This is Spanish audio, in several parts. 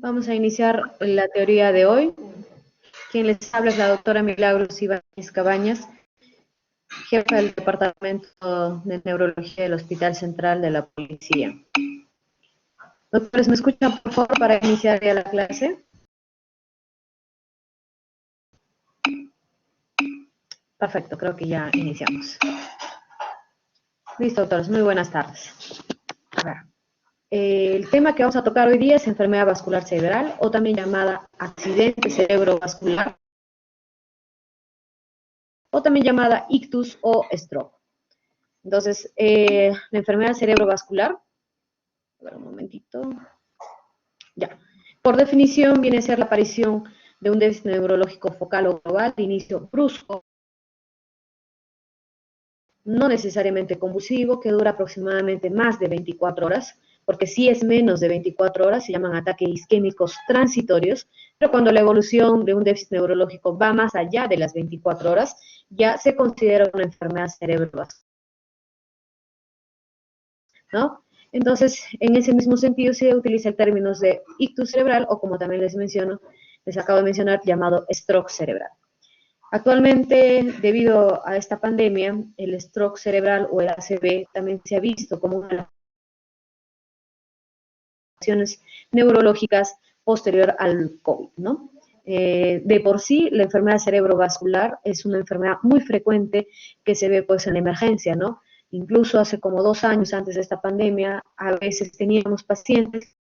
Vamos a iniciar la teoría de hoy. Quien les habla es la doctora Milagros Ibáñez Cabañas, jefa del Departamento de Neurología del Hospital Central de la Policía. Doctores, ¿me escuchan por favor para iniciar ya la clase? Perfecto, creo que ya iniciamos. Listo, doctores, muy buenas tardes. A ver, el tema que vamos a tocar hoy día es enfermedad vascular cerebral, o también llamada accidente cerebrovascular, o también llamada ictus o stroke. Entonces, la enfermedad cerebrovascular, a ver un momentito, ya. Por definición, viene a ser la aparición de un déficit neurológico focal o global de inicio brusco, no necesariamente convulsivo, que dura aproximadamente más de 24 horas, porque si es menos de 24 horas se llaman ataques isquémicos transitorios, pero cuando la evolución de un déficit neurológico va más allá de las 24 horas, ya se considera una enfermedad cerebrovascular, ¿no? Entonces, en ese mismo sentido se utiliza el término de ictus cerebral, o como también les acabo de mencionar, llamado stroke cerebral. Actualmente, debido a esta pandemia, el stroke cerebral o el ACV también se ha visto como una de las afecciones neurológicas posterior al COVID, ¿no? De por sí, la enfermedad cerebrovascular es una enfermedad muy frecuente que se ve pues en la emergencia, ¿no? Incluso hace como 2 años antes de esta pandemia, a veces teníamos pacientes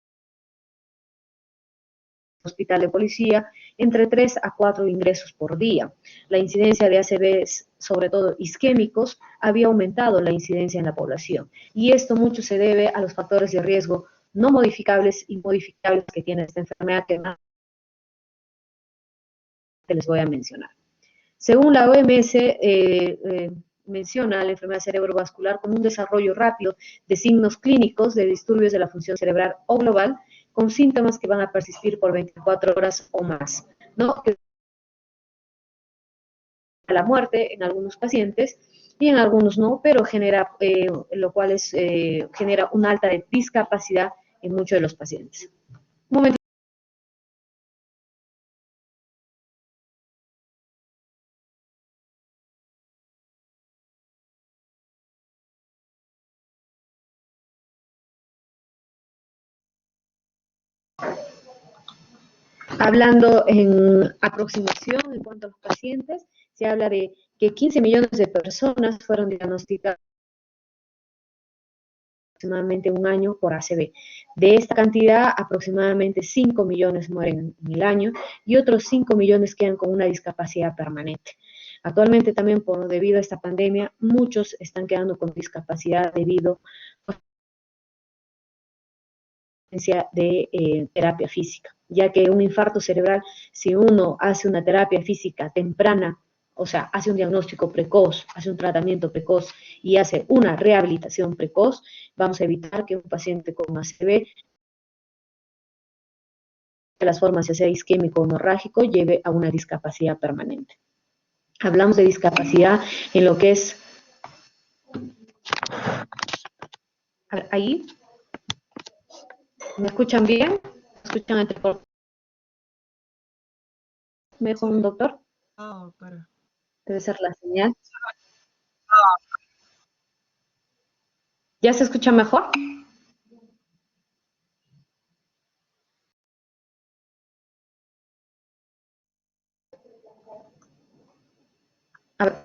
hospital de policía, entre 3 a 4 ingresos por día. La incidencia de ACVs, sobre todo isquémicos, había aumentado la incidencia en la población. Y esto mucho se debe a los factores de riesgo no modificables y modificables que tiene esta enfermedad que les voy a mencionar. Según la OMS, menciona la enfermedad cerebrovascular como un desarrollo rápido de signos clínicos de disturbios de la función cerebral o global, con síntomas que van a persistir por 24 horas o más, ¿no? A la muerte en algunos pacientes y en algunos no, pero genera, lo cual genera una alta de discapacidad en muchos de los pacientes. Un momento. Hablando en aproximación en cuanto a los pacientes, se habla de que 15 millones de personas fueron diagnosticadas aproximadamente un año por ACV. De esta cantidad, aproximadamente 5 millones mueren en el año y otros 5 millones quedan con una discapacidad permanente. Actualmente también debido a esta pandemia, muchos están quedando con discapacidad debido a la ausencia de terapia física, ya que un infarto cerebral, si uno hace una terapia física temprana, o sea, hace un diagnóstico precoz, hace un tratamiento precoz y hace una rehabilitación precoz, vamos a evitar que un paciente con ACV, de las formas ya sea isquémico o hemorrágico, lleve a una discapacidad permanente. Hablamos de discapacidad en lo que es, ahí, ¿me escuchan bien? ¿Me escuchan mejor, doctor? Oh, pero Debe ser la señal. ¿Ya se escucha mejor?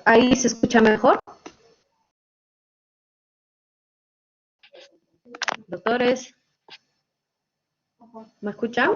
Ahí se escucha mejor. Doctores, ¿me escuchan?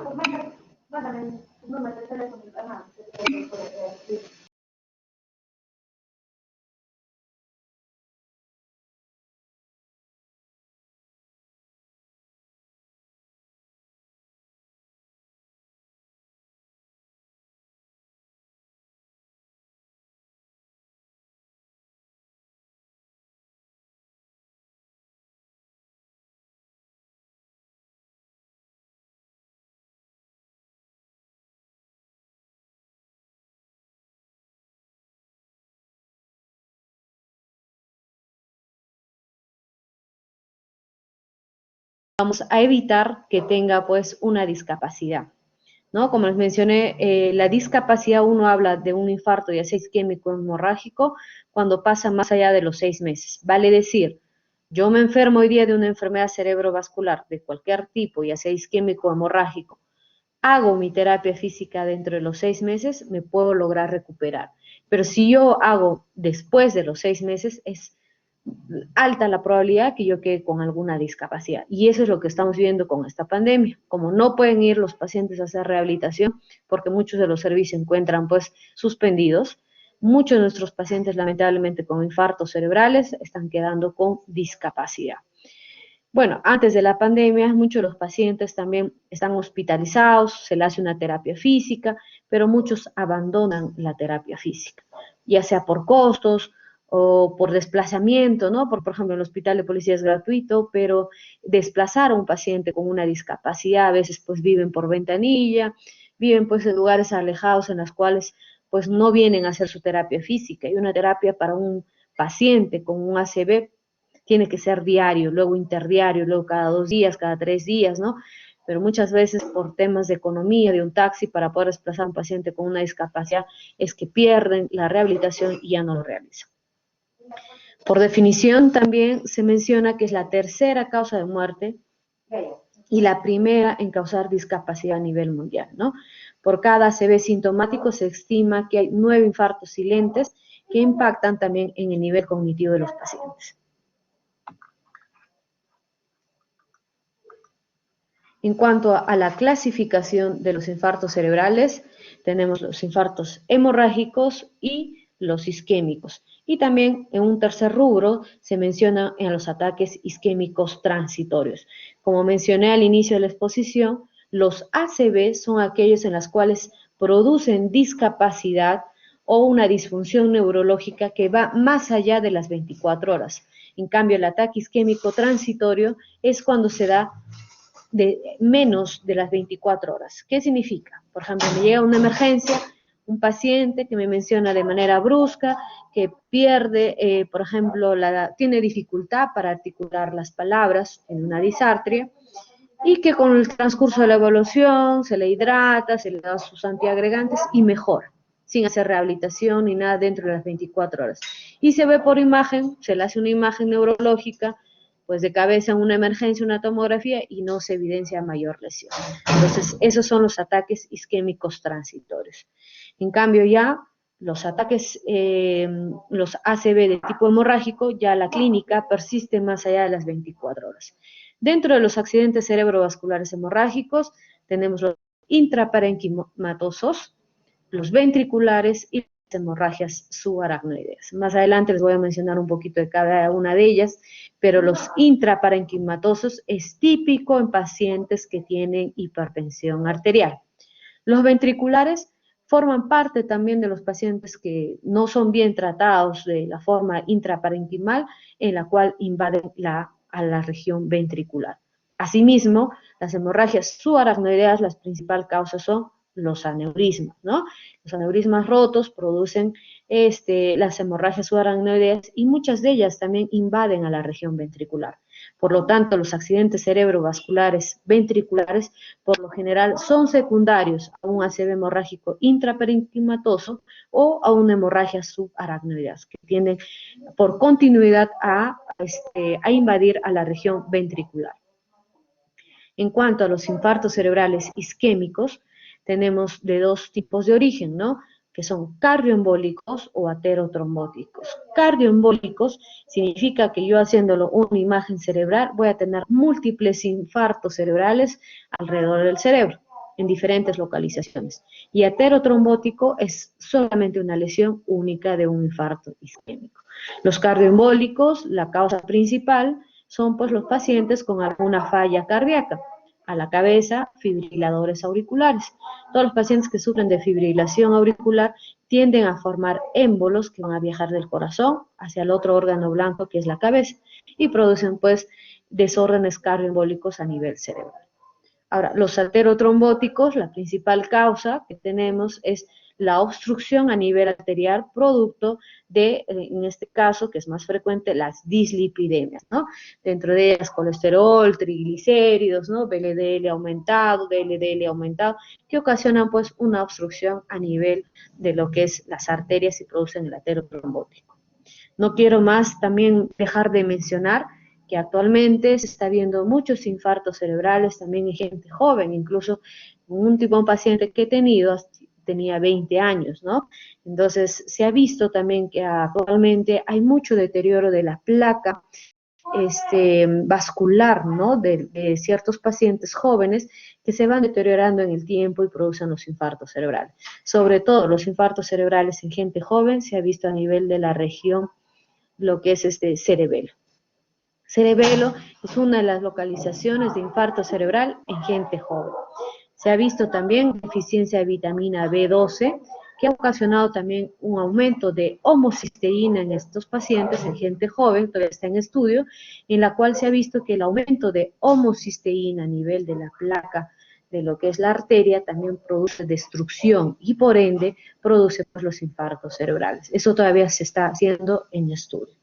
vamos a evitar que tenga pues una discapacidad, ¿no? Como les mencioné, la discapacidad uno habla de un infarto ya sea isquémico o hemorrágico cuando pasa más allá de los 6 meses. Vale decir, yo me enfermo hoy día de una enfermedad cerebrovascular de cualquier tipo, ya sea isquémico o hemorrágico, hago mi terapia física dentro de los 6 meses, me puedo lograr recuperar. Pero si yo hago después de los 6 meses, es alta la probabilidad que yo quede con alguna discapacidad. Y eso es lo que estamos viendo con esta pandemia. Como no pueden ir los pacientes a hacer rehabilitación, porque muchos de los servicios se encuentran pues suspendidos, muchos de nuestros pacientes lamentablemente con infartos cerebrales están quedando con discapacidad. Bueno, antes de la pandemia, muchos de los pacientes también están hospitalizados, se les hace una terapia física, pero muchos abandonan la terapia física, ya sea por costos o por desplazamiento, ¿no? Por ejemplo, el hospital de policía es gratuito, pero desplazar a un paciente con una discapacidad, a veces pues viven por ventanilla, viven pues en lugares alejados en los cuales pues no vienen a hacer su terapia física, y una terapia para un paciente con un ACV tiene que ser diario, luego interdiario, luego cada 2 días, cada 3 días, ¿no? Pero muchas veces por temas de economía de un taxi para poder desplazar a un paciente con una discapacidad es que pierden la rehabilitación y ya no lo realizan. Por definición también se menciona que es la tercera causa de muerte y la primera en causar discapacidad a nivel mundial, ¿no? Por cada ACV sintomático se estima que hay 9 infartos silentes que impactan también en el nivel cognitivo de los pacientes. En cuanto a la clasificación de los infartos cerebrales, tenemos los infartos hemorrágicos y los isquémicos. Y también en un tercer rubro se menciona en los ataques isquémicos transitorios. Como mencioné al inicio de la exposición, los ACV son aquellos en los cuales producen discapacidad o una disfunción neurológica que va más allá de las 24 horas. En cambio, el ataque isquémico transitorio es cuando se da de menos de las 24 horas. ¿Qué significa? Por ejemplo, me llega una emergencia, un paciente que me menciona de manera brusca, que pierde, por ejemplo, tiene dificultad para articular las palabras en una disartria, y que con el transcurso de la evolución se le hidrata, se le da sus antiagregantes y mejora, sin hacer rehabilitación ni nada dentro de las 24 horas. Y se ve por imagen, se le hace una imagen neurológica, pues de cabeza en una emergencia, una tomografía, y no se evidencia mayor lesión. Entonces, esos son los ataques isquémicos transitorios. En cambio, ya los ataques, los ACV de tipo hemorrágico, ya la clínica persiste más allá de las 24 horas. Dentro de los accidentes cerebrovasculares hemorrágicos, tenemos los intraparenquimatosos, los ventriculares y las hemorragias subaracnoideas. Más adelante les voy a mencionar un poquito de cada una de ellas, pero los intraparenquimatosos es típico en pacientes que tienen hipertensión arterial. Los ventriculares forman parte también de los pacientes que no son bien tratados de la forma intraparenquimal, en la cual invaden a la región ventricular. Asimismo, las hemorragias subaracnoideas, las principales causas son los aneurismas, ¿no? Los aneurismas rotos producen las hemorragias subaracnoideas y muchas de ellas también invaden a la región ventricular. Por lo tanto, los accidentes cerebrovasculares ventriculares por lo general son secundarios a un ACV hemorrágico intraparenquimatoso o a una hemorragia subaracnoidea, que tienden por continuidad a invadir a la región ventricular. En cuanto a los infartos cerebrales isquémicos, tenemos de dos tipos de origen, ¿no? Que son cardioembólicos o aterotrombóticos. Cardioembólicos significa que yo haciéndolo una imagen cerebral voy a tener múltiples infartos cerebrales alrededor del cerebro, en diferentes localizaciones. Y aterotrombótico es solamente una lesión única de un infarto isquémico. Los cardioembólicos, la causa principal, son pues los pacientes con alguna falla cardíaca. A la cabeza, fibriladores auriculares. Todos los pacientes que sufren de fibrilación auricular tienden a formar émbolos que van a viajar del corazón hacia el otro órgano blanco que es la cabeza y producen pues desórdenes cardioembólicos a nivel cerebral. Ahora, los aterotrombóticos, la principal causa que tenemos es la obstrucción a nivel arterial producto de, en este caso, que es más frecuente, las dislipidemias, ¿no? Dentro de ellas colesterol, triglicéridos, ¿no? VLDL aumentado, DLDL aumentado, que ocasionan pues una obstrucción a nivel de lo que es las arterias y producen el aterotrombótico. No quiero más también dejar de mencionar que actualmente se está viendo muchos infartos cerebrales también en gente joven, incluso un último paciente que he tenido tenía 20 años, ¿no? Entonces se ha visto también que actualmente hay mucho deterioro de la placa vascular, ¿no? De ciertos pacientes jóvenes que se van deteriorando en el tiempo y producen los infartos cerebrales. Sobre todo los infartos cerebrales en gente joven se ha visto a nivel de la región, lo que es cerebelo. Cerebelo es una de las localizaciones de infarto cerebral en gente joven. Se ha visto también deficiencia de vitamina B12, que ha ocasionado también un aumento de homocisteína en estos pacientes, en gente joven, todavía está en estudio, en la cual se ha visto que el aumento de homocisteína a nivel de la placa de lo que es la arteria también produce destrucción y por ende produce pues, los infartos cerebrales. Eso todavía se está haciendo en estudio.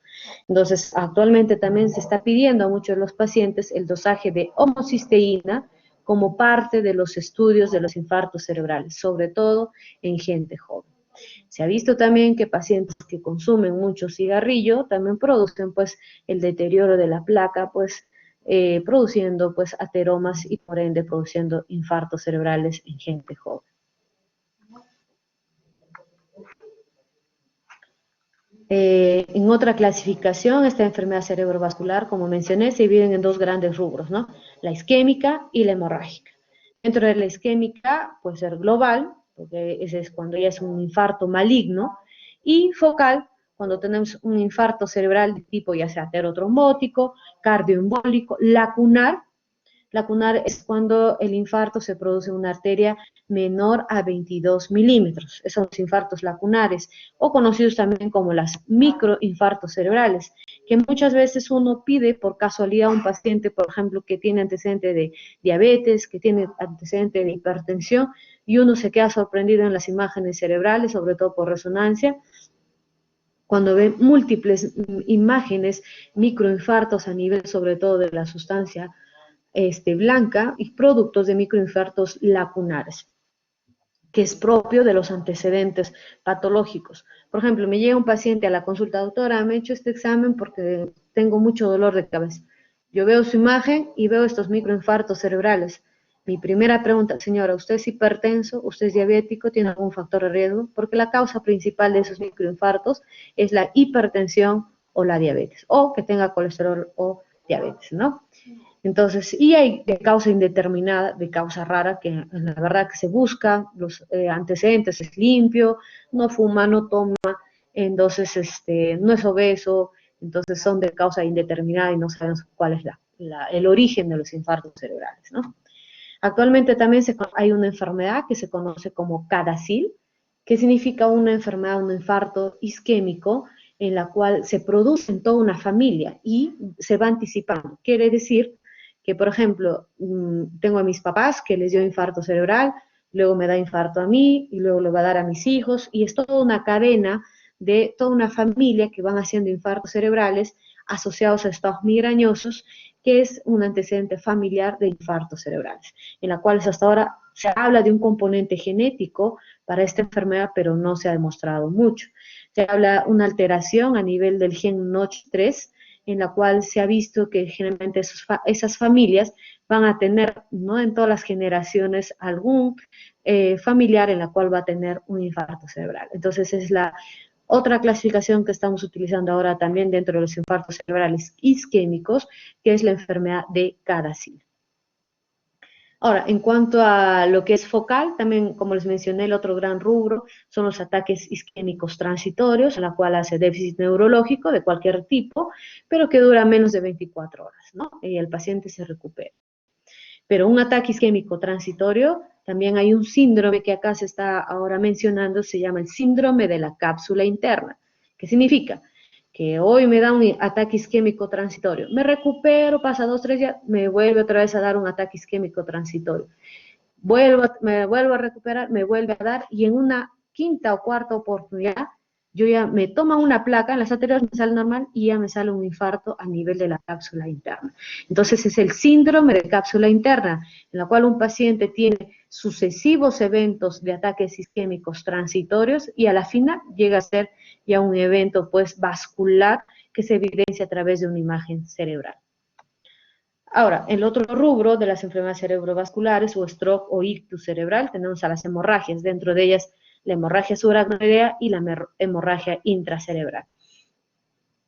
Entonces, actualmente también se está pidiendo a muchos de los pacientes el dosaje de homocisteína como parte de los estudios de los infartos cerebrales, sobre todo en gente joven. Se ha visto también que pacientes que consumen mucho cigarrillo también producen pues el deterioro de la placa, pues produciendo pues ateromas y por ende produciendo infartos cerebrales en gente joven. En otra clasificación, esta enfermedad cerebrovascular, como mencioné, se dividen en dos grandes rubros, ¿no? La isquémica y la hemorrágica. Dentro de la isquémica puede ser global, porque ese es cuando ya es un infarto maligno, y focal, cuando tenemos un infarto cerebral de tipo ya sea aterotrombótico, cardioembólico, lacunar. Lacunar es cuando el infarto se produce en una arteria menor a 22 milímetros. Esos son los infartos lacunares, o conocidos también como las microinfartos cerebrales, que muchas veces uno pide por casualidad a un paciente, por ejemplo, que tiene antecedente de diabetes, que tiene antecedente de hipertensión, y uno se queda sorprendido en las imágenes cerebrales, sobre todo por resonancia, cuando ve múltiples imágenes, microinfartos a nivel sobre todo de la sustancia blanca y productos de microinfartos lacunares, que es propio de los antecedentes patológicos. Por ejemplo, me llega un paciente a la consulta, doctora, me he hecho este examen porque tengo mucho dolor de cabeza. Yo veo su imagen y veo estos microinfartos cerebrales. Mi primera pregunta, señora, ¿usted es hipertenso? ¿Usted es diabético? ¿Tiene algún factor de riesgo? Porque la causa principal de esos microinfartos es la hipertensión o la diabetes, o que tenga colesterol o diabetes, ¿no? Entonces, y hay de causa indeterminada, de causa rara, que la verdad que se busca, los antecedentes es limpio, no fuma, no toma, entonces no es obeso, entonces son de causa indeterminada y no sabemos cuál es el origen de los infartos cerebrales, ¿no? Actualmente también hay una enfermedad que se conoce como CADASIL, que significa una enfermedad, un infarto isquémico, en la cual se produce en toda una familia y se va anticipando. Quiere decir que, por ejemplo, tengo a mis papás que les dio infarto cerebral, luego me da infarto a mí y luego lo va a dar a mis hijos, y es toda una cadena de toda una familia que van haciendo infartos cerebrales asociados a estados migrañosos, que es un antecedente familiar de infartos cerebrales, en la cual hasta ahora se habla de un componente genético para esta enfermedad, pero no se ha demostrado mucho. Se habla de una alteración a nivel del gen NOTCH3, en la cual se ha visto que generalmente esas familias van a tener, ¿no?, en todas las generaciones algún familiar en la cual va a tener un infarto cerebral. Entonces es la otra clasificación que estamos utilizando ahora también dentro de los infartos cerebrales isquémicos, que es la enfermedad de CADASIL. Ahora, en cuanto a lo que es focal, también, como les mencioné, el otro gran rubro son los ataques isquémicos transitorios, en la cual hace déficit neurológico de cualquier tipo, pero que dura menos de 24 horas, ¿no? Y el paciente se recupera. Pero un ataque isquémico transitorio, también hay un síndrome que acá se está ahora mencionando, se llama el síndrome de la cápsula interna. ¿Qué significa? Que hoy me da un ataque isquémico transitorio, me recupero, pasa 2, 3 días, me vuelve otra vez a dar un ataque isquémico transitorio, me vuelvo a recuperar, me vuelve a dar, y en una quinta o cuarta oportunidad, yo ya me toman una placa, en las anteriores me sale normal y ya me sale un infarto a nivel de la cápsula interna. Entonces es el síndrome de cápsula interna, en la cual un paciente tiene sucesivos eventos de ataques isquémicos transitorios y a la final llega a ser ya un evento pues vascular que se evidencia a través de una imagen cerebral. Ahora, el otro rubro de las enfermedades cerebrovasculares o stroke o ictus cerebral, tenemos a las hemorragias, dentro de ellas la hemorragia subaracnoidea y la hemorragia intracerebral.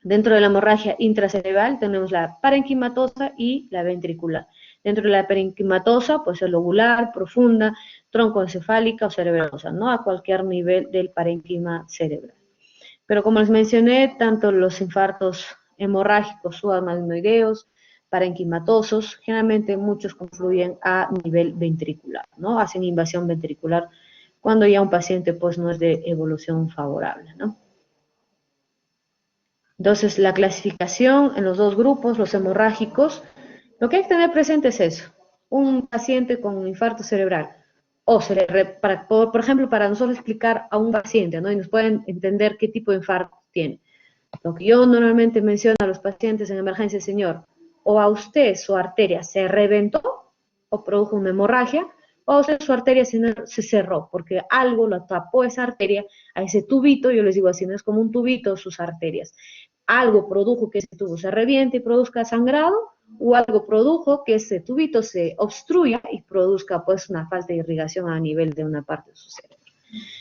Dentro de la hemorragia intracerebral tenemos la parenquimatosa y la ventricular. Dentro de la parenquimatosa, pues es lobular, profunda, troncoencefálica o cerebrosa, ¿no? A cualquier nivel del parenquima cerebral. Pero como les mencioné, tanto los infartos hemorrágicos subaracnoideos, parenquimatosos, generalmente muchos confluyen a nivel ventricular, ¿no? Hacen invasión ventricular cuando ya un paciente pues no es de evolución favorable, ¿no? Entonces, la clasificación en los dos grupos, los hemorrágicos, lo que hay que tener presente es eso. Un paciente con un infarto cerebral, o por ejemplo, para nosotros explicar a un paciente, ¿no? Y nos pueden entender qué tipo de infarto tiene. Lo que yo normalmente menciono a los pacientes en emergencia, señor, o a usted su arteria se reventó o produjo una hemorragia, o a usted su arteria se cerró, porque algo lo tapó esa arteria, a ese tubito, yo les digo así, no es como un tubito sus arterias. Algo produjo que ese tubo se reviente y produzca sangrado, o algo produjo que ese tubito se obstruya y produzca pues una falta de irrigación a nivel de una parte de su cerebro.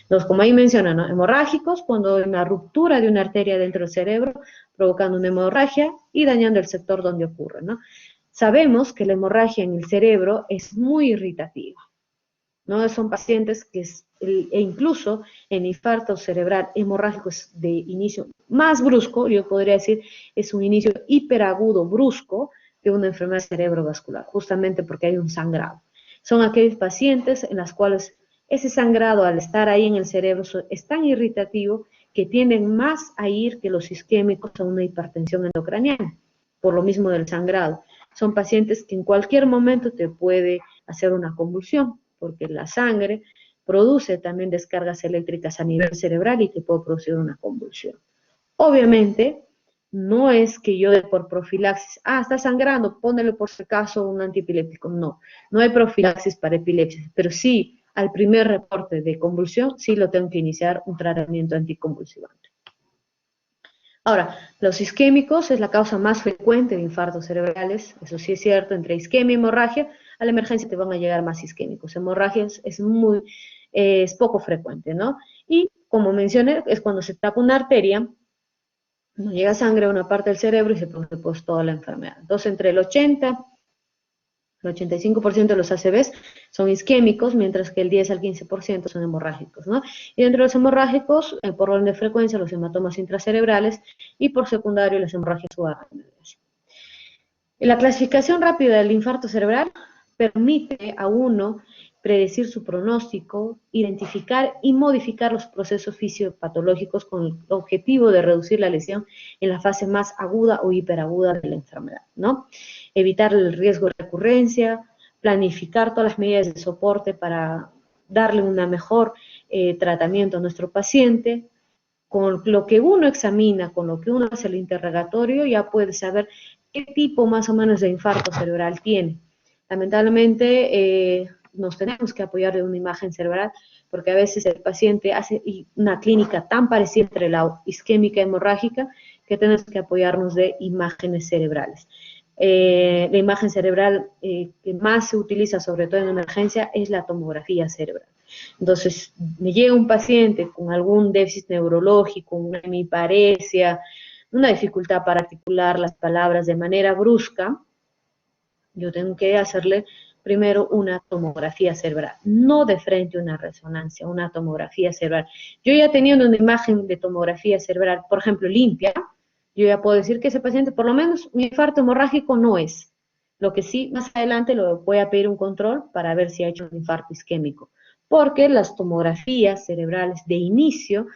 Entonces, como ahí mencionan, ¿no? Hemorrágicos, cuando hay una ruptura de una arteria dentro del cerebro, provocando una hemorragia y dañando el sector donde ocurre, ¿no? Sabemos que la hemorragia en el cerebro es muy irritativa, ¿no? Son pacientes que, e incluso en infarto cerebral hemorrágico es de inicio más brusco, yo podría decir, es un inicio hiperagudo brusco de una enfermedad cerebrovascular, justamente porque hay un sangrado. Son aquellos pacientes en los cuales ese sangrado al estar ahí en el cerebro es tan irritativo que tienden más a ir que los isquémicos a una hipertensión endocraniana, por lo mismo del sangrado. Son pacientes que en cualquier momento te puede hacer una convulsión, porque la sangre produce también descargas eléctricas a nivel cerebral y te puede producir una convulsión. Obviamente, no es que yo por profilaxis, está sangrando, pónele por si acaso un antiepiléptico. No, no hay profilaxis para epilepsia, pero sí, al primer reporte de convulsión, sí lo tengo que iniciar un tratamiento anticonvulsivante. Ahora, los isquémicos es la causa más frecuente de infartos cerebrales, eso sí es cierto, entre isquemia y hemorragia, a la emergencia te van a llegar más isquémicos. Hemorragias es poco frecuente, ¿no? Y como mencioné, es cuando se tapa una arteria, no llega sangre a una parte del cerebro y se produce pues toda la enfermedad. Entonces, entre el 85% de los ACVs son isquémicos, mientras que el 10 al 15% son hemorrágicos, ¿no? Y dentro de los hemorrágicos, por orden de frecuencia, los hematomas intracerebrales y por secundario las hemorragias subaracnoideas. La clasificación rápida del infarto cerebral permite a uno predecir su pronóstico, identificar y modificar los procesos fisiopatológicos con el objetivo de reducir la lesión en la fase más aguda o hiperaguda de la enfermedad, ¿no? Evitar el riesgo de recurrencia, planificar todas las medidas de soporte para darle un mejor tratamiento a nuestro paciente. Con lo que uno examina, con lo que uno hace el interrogatorio, ya puede saber qué tipo más o menos de infarto cerebral tiene. Lamentablemente, nos tenemos que apoyar de una imagen cerebral, porque a veces el paciente hace una clínica tan parecida entre la isquémica y hemorrágica que tenemos que apoyarnos de imágenes cerebrales. La imagen cerebral que más se utiliza, sobre todo en emergencia, es la tomografía cerebral. Entonces, me llega un paciente con algún déficit neurológico, una hemiparesia, una dificultad para articular las palabras de manera brusca, yo tengo que hacerle primero una tomografía cerebral, no de frente una resonancia, una tomografía cerebral. Yo ya teniendo una imagen de tomografía cerebral, por ejemplo, limpia, yo ya puedo decir que ese paciente, por lo menos, un infarto hemorrágico no es. Lo que sí, más adelante lo voy a pedir un control para ver si ha hecho un infarto isquémico, porque las tomografías cerebrales de inicio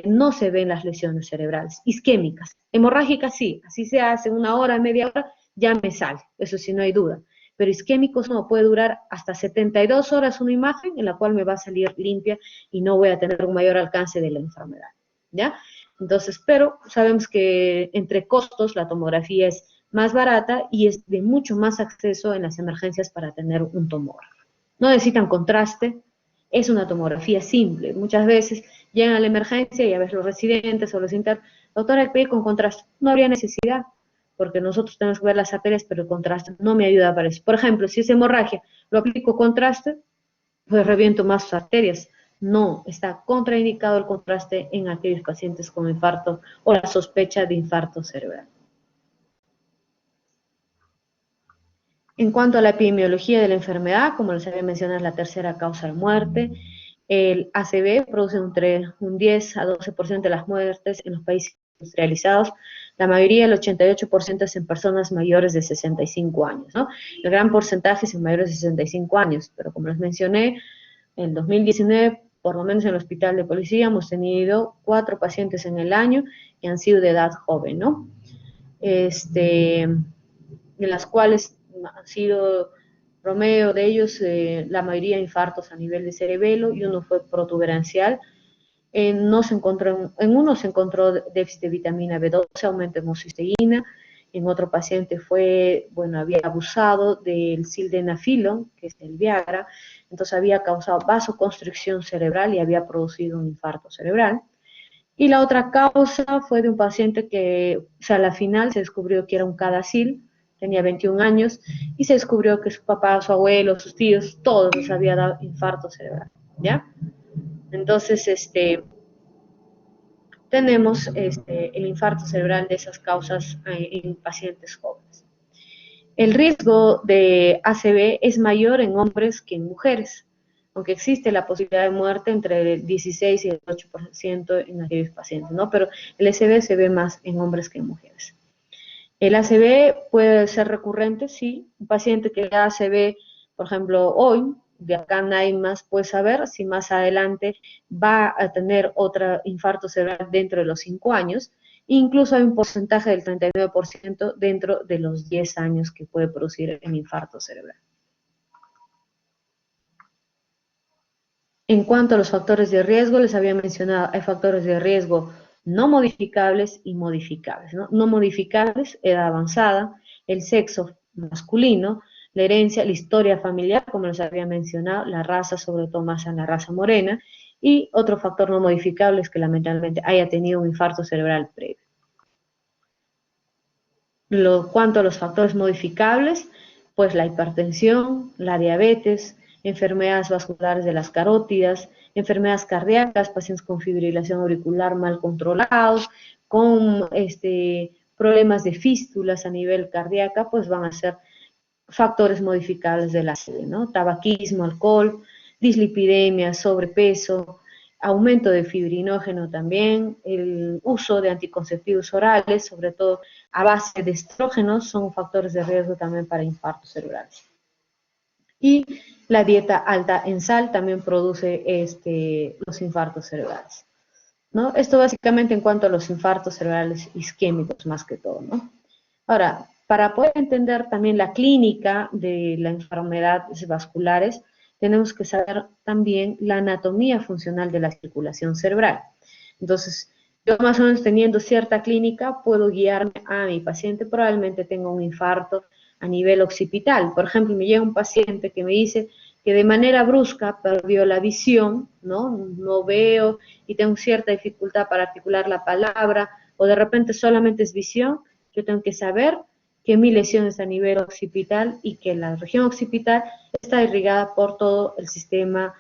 no se ven las lesiones cerebrales isquémicas. Hemorrágicas sí, así se hace una hora, media hora, ya me sale, eso sí no hay duda. pero isquémicos no, puede durar hasta 72 horas una imagen en la cual me va a salir limpia y no voy a tener un mayor alcance de la enfermedad, ¿ya? Entonces, pero sabemos que entre costos la tomografía es más barata y es de mucho más acceso en las emergencias para tener un tomógrafo. No necesitan contraste, es una tomografía simple. Muchas veces llegan a la emergencia y a veces los residentes o los internos, doctora, el PI con contraste, no habría necesidad, porque nosotros tenemos que ver las arterias, pero el contraste no me ayuda para eso. Por ejemplo, si es hemorragia, lo aplico contraste, pues reviento más arterias. No, está contraindicado el contraste en aquellos pacientes con infarto o la sospecha de infarto cerebral. En cuanto a la epidemiología de la enfermedad, como les había mencionado, es la tercera causa de muerte. El ACV produce entre un 10 a 12% de las muertes en los países industrializados. La mayoría, el 88%, es en personas mayores de 65 años, ¿no? El gran porcentaje es en mayores de 65 años, pero como les mencioné, en 2019, por lo menos en el hospital de policía, hemos tenido 4 pacientes en el año que han sido de edad joven, ¿no? De las cuales han sido, promedio de ellos, la mayoría infartos a nivel de cerebelo y uno fue protuberancial. No se encontró, en uno se encontró déficit de vitamina B12, aumento de homocisteína. En otro paciente fue, bueno, había abusado del sildenafilo, que es el Viagra, entonces había causado vasoconstricción cerebral y había producido un infarto cerebral. Y la otra causa fue de un paciente que, o sea, a la final se descubrió que era un cadacil, tenía 21 años, y se descubrió que su papá, su abuelo, sus tíos, todos les había dado infarto cerebral, ¿ya? Entonces, tenemos el infarto cerebral de esas causas en pacientes jóvenes. El riesgo de ACV es mayor en hombres que en mujeres, aunque existe la posibilidad de muerte entre el 16 y el 8% en aquellos pacientes, ¿no? Pero el ACV se ve más en hombres que en mujeres. El ACV puede ser recurrente, sí. Un paciente que da ACV, por ejemplo, hoy, de acá nadie más puede saber si más adelante va a tener otro infarto cerebral dentro de los 5 años. Incluso hay un porcentaje del 39% dentro de los 10 años que puede producir el infarto cerebral. En cuanto a los factores de riesgo, les había mencionado, hay factores de riesgo no modificables y modificables. No modificables, edad avanzada, el sexo masculino, la herencia, la historia familiar, como les había mencionado, la raza, sobre todo más en la raza morena, y otro factor no modificable es que lamentablemente haya tenido un infarto cerebral previo. Cuanto a los factores modificables, pues la hipertensión, la diabetes, enfermedades vasculares de las carótidas, enfermedades cardíacas, pacientes con fibrilación auricular mal controlados, con problemas de fístulas a nivel cardíaco, pues van a ser factores modificables de la ACV, ¿no? Tabaquismo, alcohol, dislipidemia, sobrepeso, aumento de fibrinógeno también, el uso de anticonceptivos orales, sobre todo a base de estrógenos, son factores de riesgo también para infartos cerebrales. Y la dieta alta en sal también produce los infartos cerebrales, ¿no? Esto básicamente en cuanto a los infartos cerebrales isquémicos más que todo, ¿no? Ahora, para poder entender también la clínica de las enfermedades vasculares, tenemos que saber también la anatomía funcional de la circulación cerebral. Entonces, yo más o menos teniendo cierta clínica, puedo guiarme a mi paciente, probablemente tenga un infarto a nivel occipital. Por ejemplo, me llega un paciente que me dice que de manera brusca perdió la visión, ¿no? No veo y tengo cierta dificultad para articular la palabra, o de repente solamente es visión. Yo tengo que saber que mi lesión es a nivel occipital y que la región occipital está irrigada por todo el sistema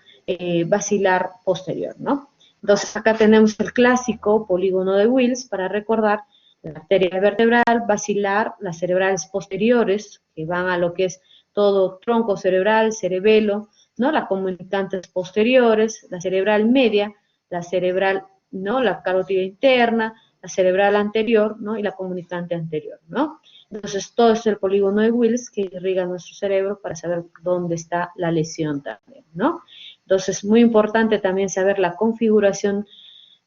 basilar posterior, ¿no? Entonces acá tenemos el clásico polígono de Wills para recordar la arteria vertebral, basilar, las cerebrales posteriores, que van a lo que es todo tronco cerebral, cerebelo, ¿no? Las comunicantes posteriores, la cerebral media, la cerebral, ¿no? La carótida interna, la cerebral anterior, ¿no? Y la comunicante anterior, ¿no? Entonces, todo es el polígono de Wills que irriga nuestro cerebro para saber dónde está la lesión también, ¿no? Entonces, muy importante también saber la configuración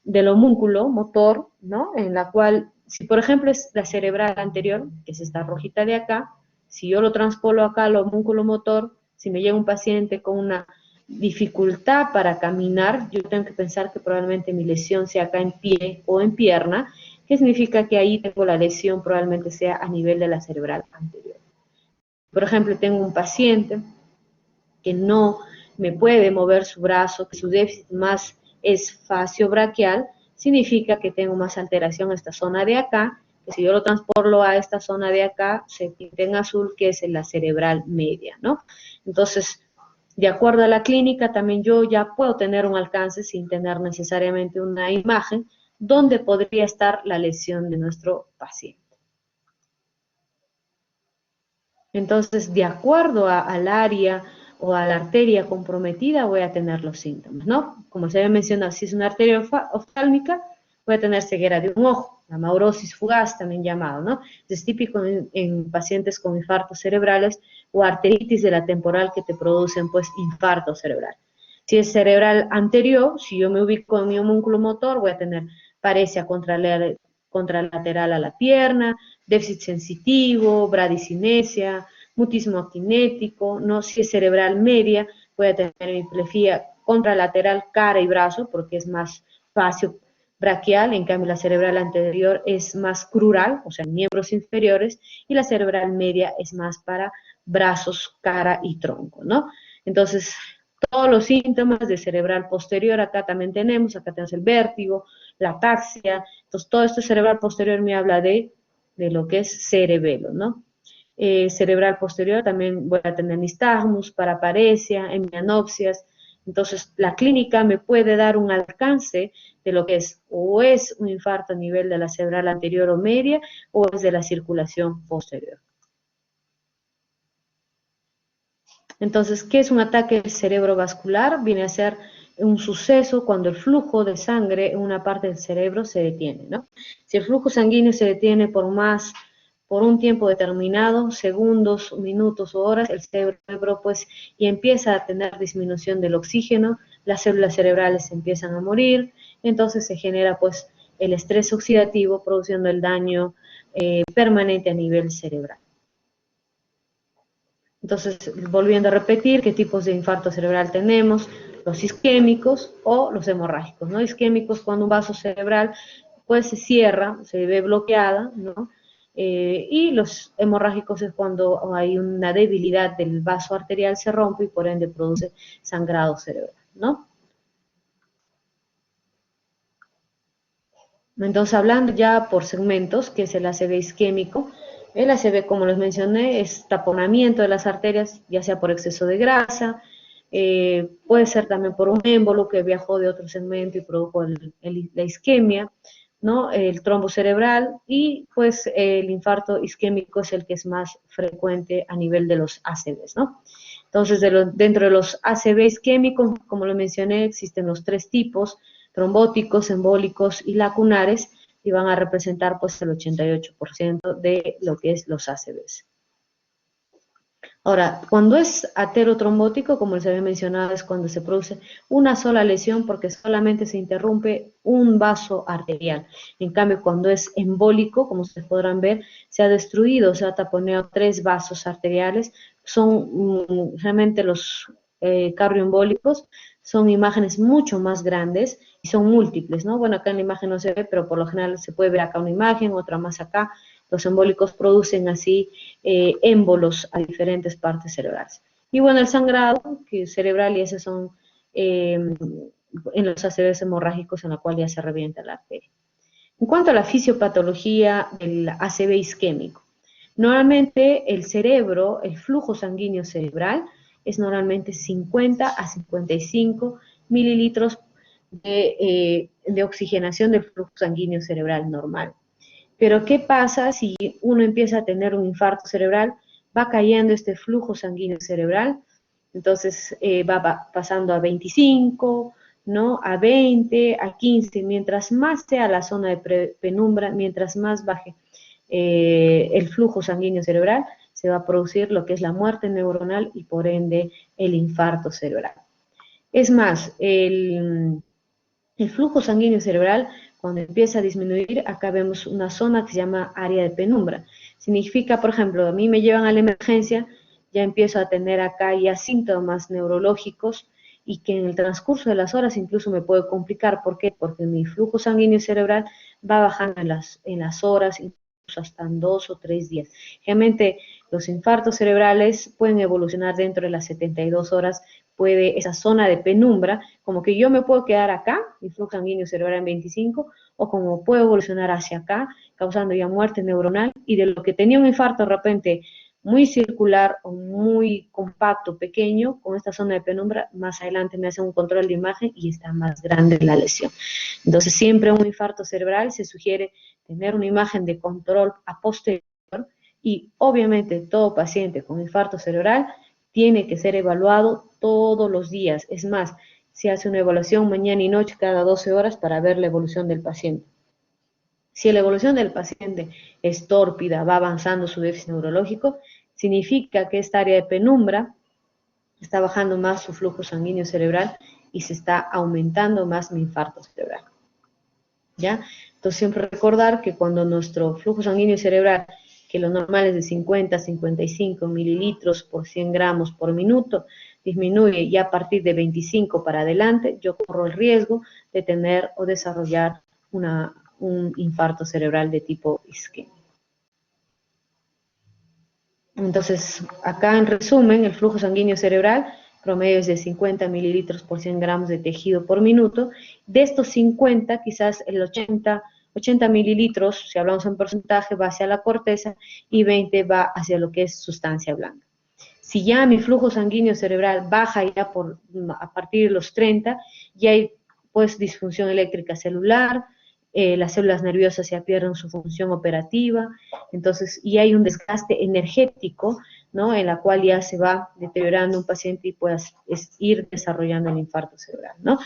del homúnculo motor, ¿no? En la cual, si por ejemplo es la cerebral anterior, que es esta rojita de acá, si yo lo transpolo acá al homúnculo motor, si me llega un paciente con una dificultad para caminar, yo tengo que pensar que probablemente mi lesión sea acá en pie o en pierna, que significa que ahí tengo la lesión probablemente sea a nivel de la cerebral anterior. Por ejemplo, tengo un paciente que no me puede mover su brazo, que su déficit más es facio-braquial, significa que tengo más alteración en esta zona de acá, que si yo lo transporto a esta zona de acá, se pinta en azul, que es la cerebral media, ¿no? Entonces, de acuerdo a la clínica, también yo ya puedo tener un alcance sin tener necesariamente una imagen donde podría estar la lesión de nuestro paciente. Entonces, de acuerdo al área o a la arteria comprometida, voy a tener los síntomas, ¿no? Como se había mencionado, si es una arteria oftálmica, voy a tener ceguera de un ojo, la maurosis fugaz también llamado, ¿no? Es típico en pacientes con infartos cerebrales o arteritis de la temporal que te producen, pues, infarto cerebral. Si es cerebral anterior, si yo me ubico en mi homúnculo motor, voy a tener paresia contralateral a la pierna, déficit sensitivo, bradicinesia, mutismo akinético, ¿no? Si es cerebral media, voy a tener hemiplegia contralateral cara y brazo, porque es más facio braquial, en cambio la cerebral anterior es más crural, o sea, miembros inferiores, y la cerebral media es más para brazos, cara y tronco, ¿no? Entonces, todos los síntomas de cerebral posterior, acá también tenemos, acá tenemos el vértigo, la ataxia, entonces todo esto cerebral posterior me habla de lo que es cerebelo, ¿no? Cerebral posterior también voy a tener nistagmus, paraparesia, hemianopsias, entonces la clínica me puede dar un alcance de lo que es, o es un infarto a nivel de la cerebral anterior o media, o es de la circulación posterior. Entonces, ¿qué es un ataque cerebrovascular? Viene a ser un suceso cuando el flujo de sangre en una parte del cerebro se detiene, ¿no? Si el flujo sanguíneo se detiene por un tiempo determinado, segundos, minutos o horas, el cerebro pues y empieza a tener disminución del oxígeno, las células cerebrales empiezan a morir, entonces se genera pues el estrés oxidativo produciendo el daño permanente a nivel cerebral. Entonces, volviendo a repetir, ¿qué tipos de infarto cerebral tenemos? Los isquémicos o los hemorrágicos, ¿no? Isquémicos cuando un vaso cerebral pues se cierra, se ve bloqueada, ¿no? Y los hemorrágicos es cuando hay una debilidad del vaso arterial, se rompe y por ende produce sangrado cerebral, ¿no? Entonces, hablando ya por segmentos, que es el ACV isquémico, el ACV, como les mencioné, es taponamiento de las arterias, ya sea por exceso de grasa, puede ser también por un émbolo que viajó de otro segmento y produjo la isquemia, ¿no? El trombo cerebral y pues el infarto isquémico es el que es más frecuente a nivel de los ACVs, ¿no? Entonces, dentro de los ACV isquémicos, como lo mencioné, existen los tres tipos, trombóticos, embólicos y lacunares, y van a representar pues el 88% de lo que es los ACVs. Ahora, cuando es aterotrombótico, como les había mencionado, es cuando se produce una sola lesión porque solamente se interrumpe un vaso arterial. En cambio, cuando es embólico, como ustedes podrán ver, se ha destruido, se ha taponeado 3 vasos arteriales. Son realmente los cardioembólicos, son imágenes mucho más grandes y son múltiples, ¿no? Bueno, acá en la imagen no se ve, pero por lo general se puede ver acá una imagen, otra más acá. Los embólicos producen así émbolos a diferentes partes cerebrales. Y bueno, el sangrado que cerebral y esos son en los ACVs hemorrágicos en la cual ya se revienta la arteria. En cuanto a la fisiopatología del ACV isquémico, normalmente el cerebro, el flujo sanguíneo cerebral es normalmente 50 a 55 mililitros de oxigenación del flujo sanguíneo cerebral normal. Pero ¿qué pasa si uno empieza a tener un infarto cerebral? Va cayendo este flujo sanguíneo cerebral, entonces va pasando a 25, ¿no? A 20, a 15, mientras más sea la zona de penumbra, mientras más baje el flujo sanguíneo cerebral, se va a producir lo que es la muerte neuronal y por ende el infarto cerebral. Es más, el flujo sanguíneo cerebral, Cuando empieza a disminuir, acá vemos una zona que se llama área de penumbra. Significa, por ejemplo, a mí me llevan a la emergencia, ya empiezo a tener acá ya síntomas neurológicos y que en el transcurso de las horas incluso me puede complicar. ¿Por qué? Porque mi flujo sanguíneo cerebral va bajando en las horas, incluso hasta en 2 o 3 días. Realmente los infartos cerebrales pueden evolucionar dentro de las 72 horas, puede esa zona de penumbra, como que yo me puedo quedar acá, mi flujo sanguíneo cerebral en 25, o como puedo evolucionar hacia acá, causando ya muerte neuronal, y de lo que tenía un infarto de repente muy circular o muy compacto, pequeño, con esta zona de penumbra, más adelante me hace un control de imagen y está más grande la lesión. Entonces, siempre un infarto cerebral se sugiere tener una imagen de control a posterior y obviamente todo paciente con infarto cerebral tiene que ser evaluado todos los días. Es más, se hace una evaluación mañana y noche cada 12 horas para ver la evolución del paciente. Si la evolución del paciente es tórpida, va avanzando su déficit neurológico, significa que esta área de penumbra está bajando más su flujo sanguíneo cerebral y se está aumentando más mi infarto cerebral. ¿Ya? Entonces siempre recordar que cuando nuestro flujo sanguíneo cerebral, que lo normal es de 50 a 55 mililitros por 100 gramos por minuto, disminuye ya a partir de 25 para adelante, yo corro el riesgo de tener o desarrollar un infarto cerebral de tipo isquémico. Entonces, acá en resumen, el flujo sanguíneo cerebral promedio es de 50 mililitros por 100 gramos de tejido por minuto. De estos 50, quizás el 80 mililitros, si hablamos en porcentaje, va hacia la corteza y 20 va hacia lo que es sustancia blanca. Si ya mi flujo sanguíneo cerebral baja ya a partir de los 30, ya hay pues disfunción eléctrica celular, las células nerviosas ya pierden su función operativa, entonces, y hay un desgaste energético, ¿no? En la cual ya se va deteriorando un paciente y puede ir desarrollando el infarto cerebral, ¿no?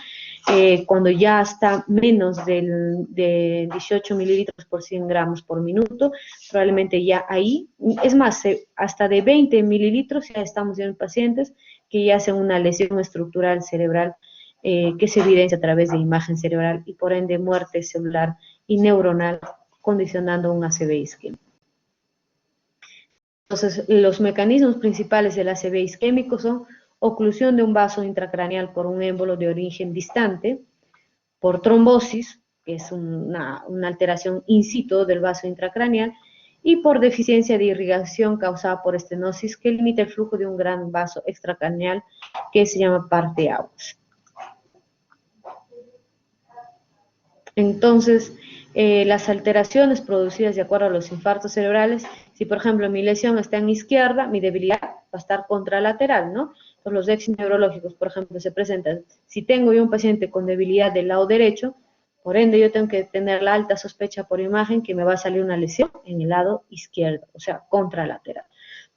Cuando ya está menos de 18 mililitros por 100 gramos por minuto, probablemente ya ahí, es más, hasta de 20 mililitros ya estamos en pacientes que ya hacen una lesión estructural cerebral que se evidencia a través de imagen cerebral y por ende muerte celular y neuronal, condicionando un ACV isquémico. Entonces, los mecanismos principales del ACV isquémico son oclusión de un vaso intracraneal por un émbolo de origen distante, por trombosis, que es una alteración in situ del vaso intracraneal, y por deficiencia de irrigación causada por estenosis que limita el flujo de un gran vaso extracraneal que se llama parteaguas. Entonces, las alteraciones producidas de acuerdo a los infartos cerebrales, si por ejemplo mi lesión está en izquierda, mi debilidad va a estar contralateral, ¿no? Entonces los déficits neurológicos, por ejemplo, se presentan, si tengo yo un paciente con debilidad del lado derecho, por ende yo tengo que tener la alta sospecha por imagen que me va a salir una lesión en el lado izquierdo, o sea, contralateral,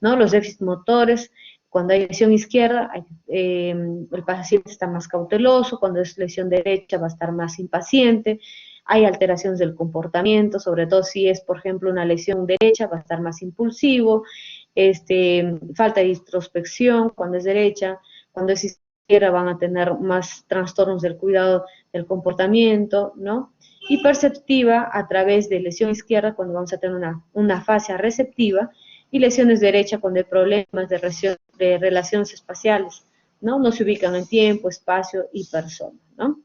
¿no? Los déficits motores, cuando hay lesión izquierda, el paciente está más cauteloso, cuando es lesión derecha va a estar más impaciente, hay alteraciones del comportamiento, sobre todo si es, por ejemplo, una lesión derecha, va a estar más impulsivo, falta de introspección cuando es derecha, cuando es izquierda van a tener más trastornos del cuidado del comportamiento, ¿no? Y perceptiva a través de lesión izquierda cuando vamos a tener una fascia receptiva, y lesiones derecha cuando hay problemas de relaciones espaciales, ¿no? No se ubican en tiempo, espacio y persona, ¿no?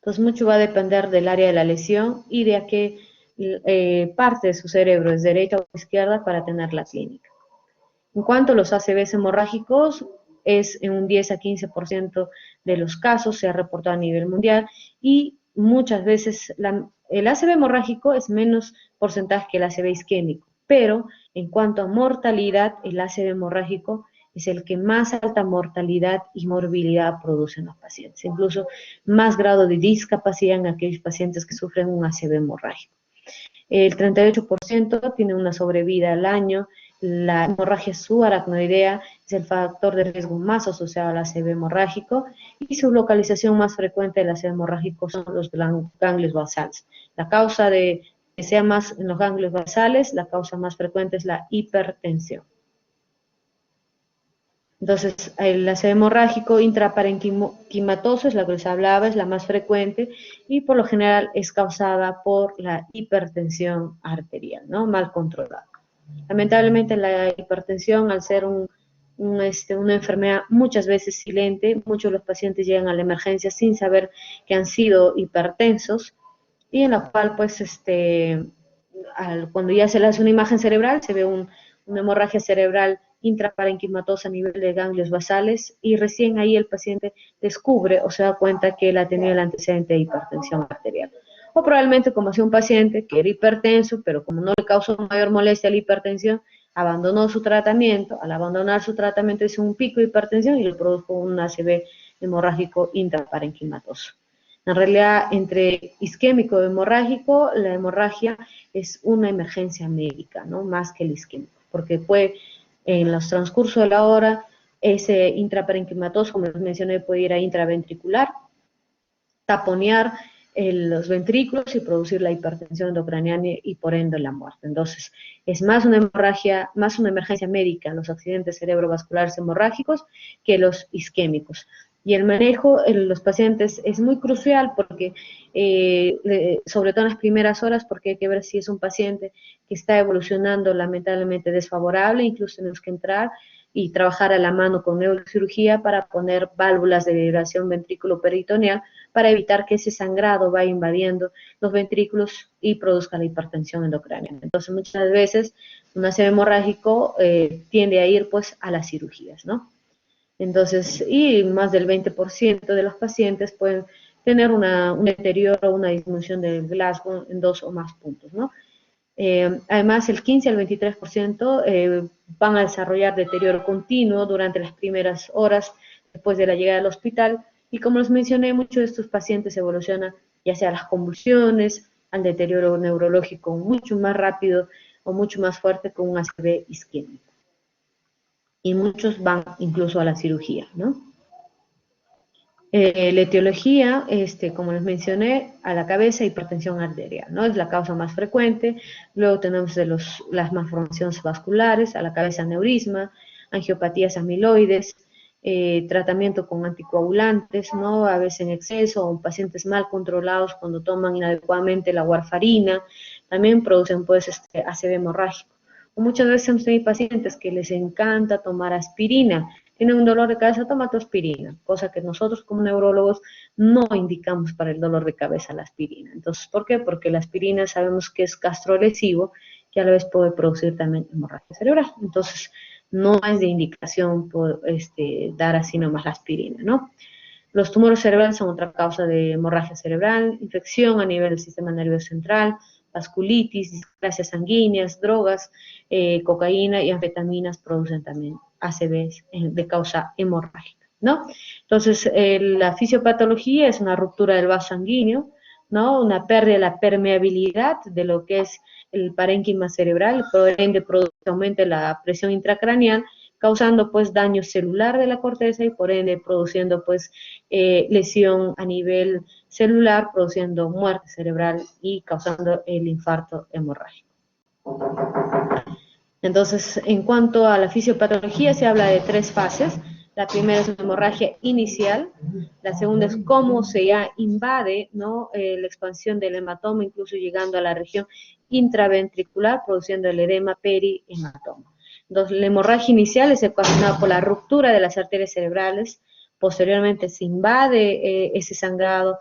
Entonces, mucho va a depender del área de la lesión y de a qué parte de su cerebro, es derecha o izquierda, para tener la clínica. En cuanto a los ACVs hemorrágicos, es en un 10 a 15% de los casos, se ha reportado a nivel mundial, y muchas veces el ACV hemorrágico es menos porcentaje que el ACV isquémico, pero en cuanto a mortalidad, el ACV hemorrágico es el que más alta mortalidad y morbilidad produce en los pacientes, incluso más grado de discapacidad en aquellos pacientes que sufren un ACV hemorrágico. El 38% tiene una sobrevida al año. La hemorragia subaracnoidea es el factor de riesgo más asociado al ACV hemorrágico, y su localización más frecuente del ACV hemorrágico son los ganglios basales. La causa de que sea más en los ganglios basales, la causa más frecuente es la hipertensión. Entonces, el ACV hemorrágico intraparenquimatoso es la que les hablaba, es la más frecuente y por lo general es causada por la hipertensión arterial, ¿no? Mal controlada. Lamentablemente la hipertensión, al ser una enfermedad muchas veces silente, muchos de los pacientes llegan a la emergencia sin saber que han sido hipertensos y en la cual pues cuando ya se le hace una imagen cerebral se ve una hemorragia cerebral intraparenquimatosa a nivel de ganglios basales y recién ahí el paciente descubre o se da cuenta que él ha tenido el antecedente de hipertensión arterial. O probablemente como si un paciente que era hipertenso, pero como no le causó mayor molestia la hipertensión, abandonó su tratamiento, al abandonar su tratamiento hizo un pico de hipertensión y le produjo un ACV hemorrágico intraparenquimatoso. En realidad, entre isquémico y hemorrágico, la hemorragia es una emergencia médica, ¿no? Más que el isquémico, porque puede, en los transcurso de la hora, ese intraparenquimatoso, como les mencioné, puede ir a intraventricular, taponear los ventrículos y producir la hipertensión endocraniana y por ende la muerte. Entonces, es más una hemorragia, más una emergencia médica los accidentes cerebrovasculares hemorrágicos que los isquémicos. Y el manejo en los pacientes es muy crucial porque, sobre todo en las primeras horas, porque hay que ver si es un paciente que está evolucionando lamentablemente desfavorable, incluso tenemos que entrar y trabajar a la mano con neurocirugía para poner válvulas de liberación ventrículo-peritoneal para evitar que ese sangrado vaya invadiendo los ventrículos y produzca la hipertensión endocraniana. Entonces, muchas veces un ACV hemorrágico tiende a ir pues a las cirugías, ¿no? Entonces, y más del 20% de los pacientes pueden tener un deterioro, una disminución del Glasgow en 2 o más puntos, ¿no? Además, el 15 al 23% van a desarrollar deterioro continuo durante las primeras horas después de la llegada al hospital. Y como les mencioné, muchos de estos pacientes evolucionan ya sea a las convulsiones, al deterioro neurológico mucho más rápido o mucho más fuerte con un ACV isquémico. Y muchos van incluso a la cirugía, ¿no? La etiología, como les mencioné, a la cabeza, hipertensión arterial, ¿no? Es la causa más frecuente. Luego tenemos las malformaciones vasculares, a la cabeza aneurisma, angiopatías amiloides, tratamiento con anticoagulantes, ¿no? A veces en exceso, o pacientes mal controlados cuando toman inadecuadamente la warfarina, también producen pues ACV hemorrágico. O muchas veces hemos tenido pacientes que les encanta tomar aspirina, tienen un dolor de cabeza, toma tu aspirina, cosa que nosotros como neurólogos no indicamos para el dolor de cabeza la aspirina. Entonces, ¿por qué? Porque la aspirina sabemos que es gastrolesivo y a la vez puede producir también hemorragia cerebral. Entonces, no es de indicación dar así nomás la aspirina, ¿no? Los tumores cerebrales son otra causa de hemorragia cerebral, infección a nivel del sistema nervioso central, vasculitis, displasias sanguíneas, drogas, cocaína y anfetaminas producen también ACVs de causa hemorrágica, ¿no? Entonces, la fisiopatología es una ruptura del vaso sanguíneo, ¿no? Una pérdida de la permeabilidad de lo que es el parénquima cerebral, por ende aumenta la presión intracraneal, causando pues daño celular de la corteza y por ende produciendo pues lesión a nivel celular, produciendo muerte cerebral y causando el infarto hemorrágico. Entonces, en cuanto a la fisiopatología, se habla de 3 fases. La primera es una hemorragia inicial, la segunda es cómo se ya invade, ¿no? La expansión del hematoma, incluso llegando a la región intraventricular, produciendo el edema perihematoma. Entonces, la hemorragia inicial es ocasionada por la ruptura de las arterias cerebrales, posteriormente se invade ese sangrado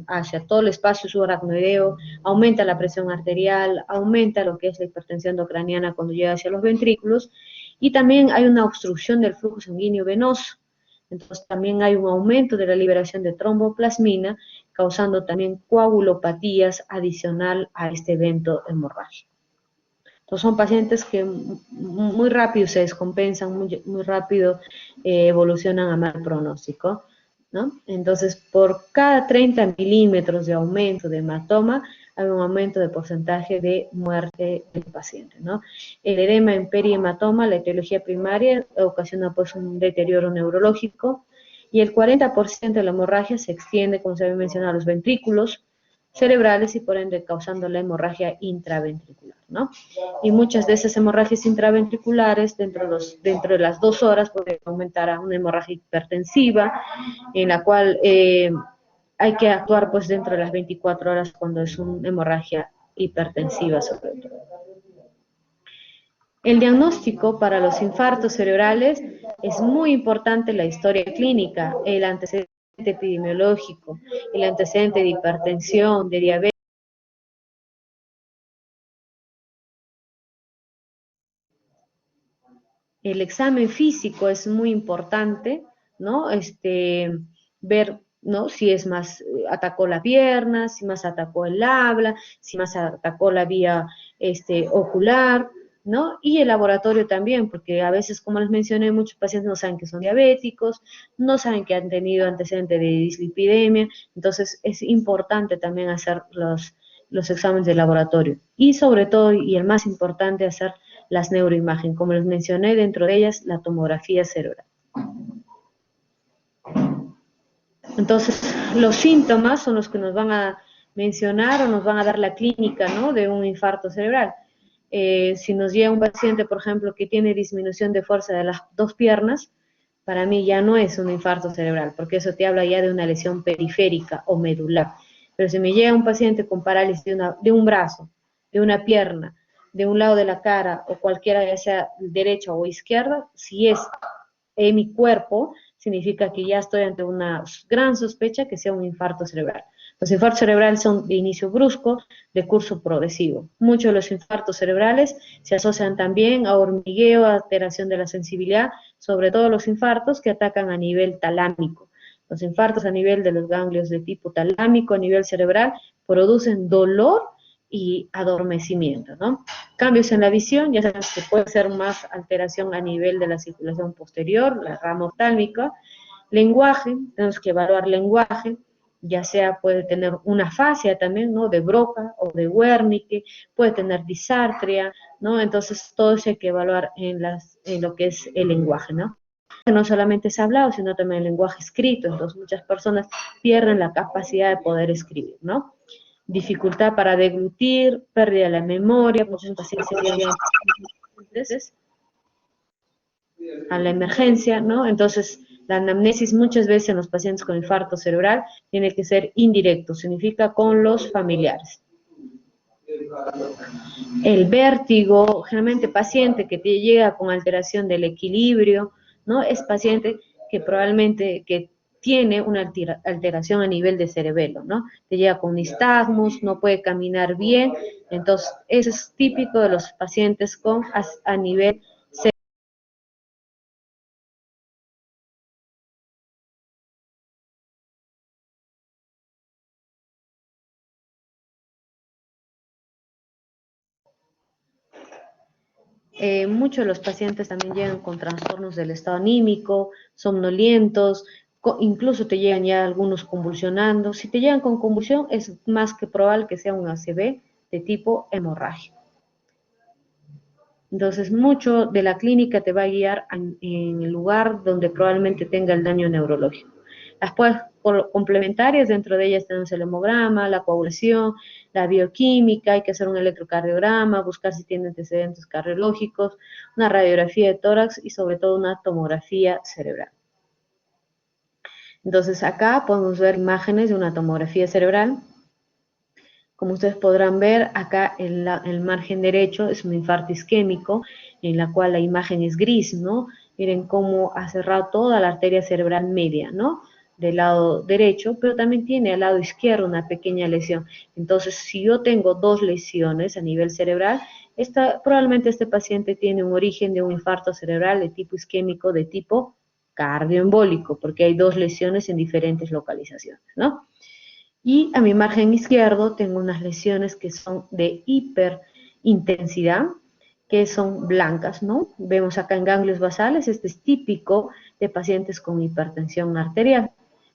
hacia todo el espacio subaracnoideo, aumenta la presión arterial, aumenta lo que es la hipertensión endocraniana cuando llega hacia los ventrículos, y también hay una obstrucción del flujo sanguíneo venoso. Entonces también hay un aumento de la liberación de tromboplasmina, causando también coagulopatías adicional a este evento hemorrágico. Entonces son pacientes que muy rápido se descompensan, muy rápido evolucionan a mal pronóstico, ¿no? Entonces, por cada 30 milímetros de aumento de hematoma, hay un aumento de porcentaje de muerte del paciente, ¿no? El edema en perihematoma, la etiología primaria, ocasiona pues un deterioro neurológico y el 40% de la hemorragia se extiende, como se había mencionado, a los ventrículos, cerebrales y por ende causando la hemorragia intraventricular, ¿no? Y muchas de esas hemorragias intraventriculares dentro de las 2 horas pueden aumentar a una hemorragia hipertensiva, en la cual hay que actuar pues dentro de las 24 horas cuando es una hemorragia hipertensiva sobre todo. El diagnóstico para los infartos cerebrales es muy importante la historia clínica, el antecedente epidemiológico, el antecedente de hipertensión, de diabetes. El examen físico es muy importante, ¿no? Ver, ¿no? Si es más, atacó la pierna, si más atacó el habla, si más atacó la vía ocular, ¿no? Y el laboratorio también, porque a veces, como les mencioné, muchos pacientes no saben que son diabéticos, no saben que han tenido antecedentes de dislipidemia, entonces es importante también hacer los exámenes de laboratorio. Y sobre todo, y el más importante, hacer las neuroimágenes, como les mencioné, dentro de ellas la tomografía cerebral. Entonces, los síntomas son los que nos van a mencionar o nos van a dar la clínica, ¿no?, de un infarto cerebral. Si nos llega un paciente, por ejemplo, que tiene disminución de fuerza de las 2 piernas, para mí ya no es un infarto cerebral, porque eso te habla ya de una lesión periférica o medular. Pero si me llega un paciente con parálisis de un brazo, de una pierna, de un lado de la cara o cualquiera, ya sea derecha o izquierda, si es en mi cuerpo, significa que ya estoy ante una gran sospecha que sea un infarto cerebral. Los infartos cerebrales son de inicio brusco, de curso progresivo. Muchos de los infartos cerebrales se asocian también a hormigueo, a alteración de la sensibilidad, sobre todo los infartos que atacan a nivel talámico. Los infartos a nivel de los ganglios de tipo talámico, a nivel cerebral, producen dolor y adormecimiento, ¿no? Cambios en la visión, ya sabes que puede ser más alteración a nivel de la circulación posterior, la rama oftálmica. Lenguaje, tenemos que evaluar lenguaje, ya sea puede tener una afasia también, ¿no?, de Broca o de Wernicke, puede tener disartria, ¿no? Entonces todo eso hay que evaluar en lo que es el lenguaje, ¿no? No solamente es hablado, sino también el lenguaje escrito, entonces muchas personas pierden la capacidad de poder escribir, ¿no? Dificultad para deglutir, pérdida de la memoria, muchos pacientes se llegan a la emergencia, ¿no? Entonces, la anamnesis muchas veces en los pacientes con infarto cerebral tiene que ser indirecto, significa con los familiares. El vértigo, generalmente paciente que te llega con alteración del equilibrio, ¿no? Es paciente que probablemente que tiene una alteración a nivel de cerebelo, ¿no? Te llega con nistagmus, no puede caminar bien, entonces eso es típico de los pacientes con a nivel cerebral. Muchos de los pacientes también llegan con trastornos del estado anímico, somnolientos, incluso te llegan ya algunos convulsionando. Si te llegan con convulsión, es más que probable que sea un ACV de tipo hemorrágico. Entonces, mucho de la clínica te va a guiar en el lugar donde probablemente tenga el daño neurológico. Las pruebas complementarias, dentro de ellas tenemos el hemograma, la coagulación, la bioquímica, hay que hacer un electrocardiograma, buscar si tiene antecedentes cardiológicos, una radiografía de tórax y sobre todo una tomografía cerebral. Entonces acá podemos ver imágenes de una tomografía cerebral. Como ustedes podrán ver, acá en el margen derecho es un infarto isquémico, en la cual la imagen es gris, ¿no? Miren cómo ha cerrado toda la arteria cerebral media, ¿no?, del lado derecho, pero también tiene al lado izquierdo una pequeña lesión. Entonces, si yo tengo 2 lesiones a nivel cerebral, probablemente este paciente tiene un origen de un infarto cerebral de tipo isquémico, de tipo cardioembólico, porque hay 2 lesiones en diferentes localizaciones, ¿no? Y a mi margen izquierdo tengo unas lesiones que son de hiperintensidad, que son blancas, ¿no? Vemos acá en ganglios basales, este es típico de pacientes con hipertensión arterial.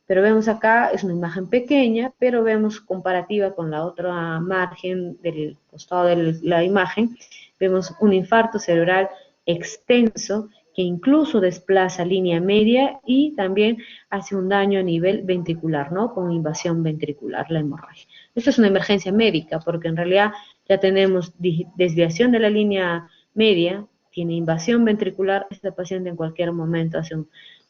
Pero vemos acá, es una imagen pequeña, pero vemos comparativa con la otra margen del costado de la imagen, vemos un infarto cerebral extenso que incluso desplaza línea media y también hace un daño a nivel ventricular, ¿no?, con invasión ventricular, la hemorragia. Esto es una emergencia médica, porque en realidad ya tenemos desviación de la línea media, tiene invasión ventricular, este paciente en cualquier momento hace